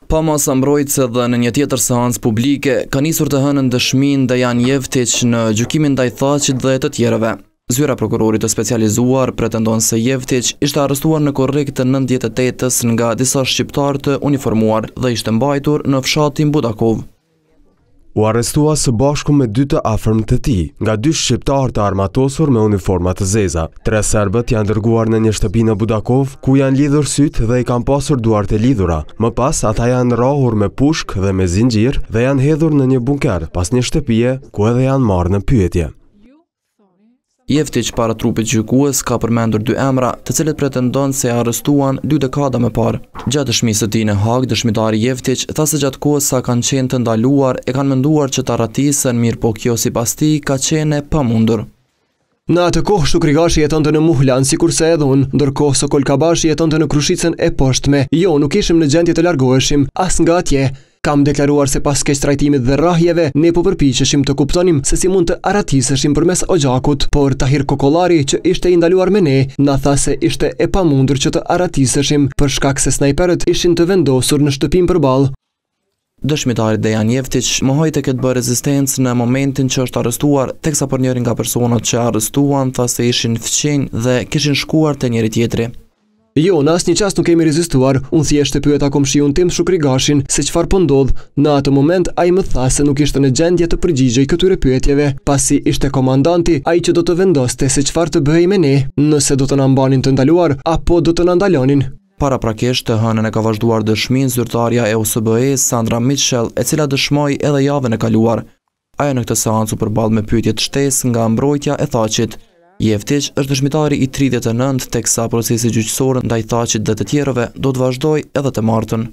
Pa masa mbrojtëse dhe në një tjetër seancë publike, ka nisur të hënën dëshminë Dejan Jeftić në gjykimin ndaj Thaçit dhe të tjerëve. Zyra prokurorit të specializuar pretendon se Jeftić ishte arrestuar në korrik të 98-s nga disa shqiptarë të uniformuar dhe ishte mbajtur në fshatin Budakov. U arrestua së bashku me 2 të afërm të tij, nga 2 shqiptarë të armatosur me uniforma të zeza. 3 serbët janë dërguar në një shtëpi në Budakov, ku janë lidhur sytë dhe i kanë pasur duart e lidhura. Më pas, ata janë rrahur me pushkë dhe me zinxhir dhe janë hedhur në një bunker pas një shtëpie ku edhe janë marrë në pyetje. Jeftić para trupit gjykues ka përmendur 2 emra, të cilët pretendon se arrestuan 2 dekada më parë. Gjatë dëshmisë së tij në Hag, dëshmitari Jeftić tha se gjatë kohës sa kanë qenë të ndaluar e kanë menduar që ta ratisen, mirë po kjo sipas tij ka qenë e pamundur. Në atë kohë Shukri Gashi jetonte në Muhlan, sikurse edhe unë, ndërkohë Sokol Kabashi jetonte në Krushicën e poshtme. Jo, nuk ishim në gjendje të largoheshim as nga atje. Kam deklaruar se pas keqtrajtimit dhe rrahjeve, ne po përpiqeshim të kuptonim se si mund të aratiseshim përmes Oxhakut, por Tahir Kokollari, që ishte i ndaluar me ne, na tha se ishte e pamundur që të aratiseshim për shkak se snajperët ishin të vendosur në shtëpin përballë. Dëshmitari Dejan Jeftić mohoi të ketë bërë rezistencë në momentin që është arrestuar, teksa për njërin nga personat që arrestuan tha se ishin fqinj dhe kishin shkuar te njëri tjetri. Jo, në asnjë qast nuk kemi rezistuar, unë thjesht e pyeta komshiun tim Shukri Gashin se çfarë po ndodh. Në atë moment ai më tha se nuk ishte në gjendje të përgjigjej këtyre pyetjeve, pasi ishte komandanti ai që do të vendoste se çfarë të bëhej me ne, nëse do të na mbanin të ndaluar apo do të na ndalonin. Paraprakisht të hënën e ka vazhduar dëshminë zyrtarja e OSBE-s Sandra Mitchell, e cila dëshmoi edhe javën e kaluar. Ajo në këtë seancë u përball me pyetje të shtesë nga mbrojtja e Thaçit. Jeftić është dëshmitari i 39, teksa procesi gjyqësor ndaj Thaçit dhe të tjerëve do të vazhdojë edhe të martën.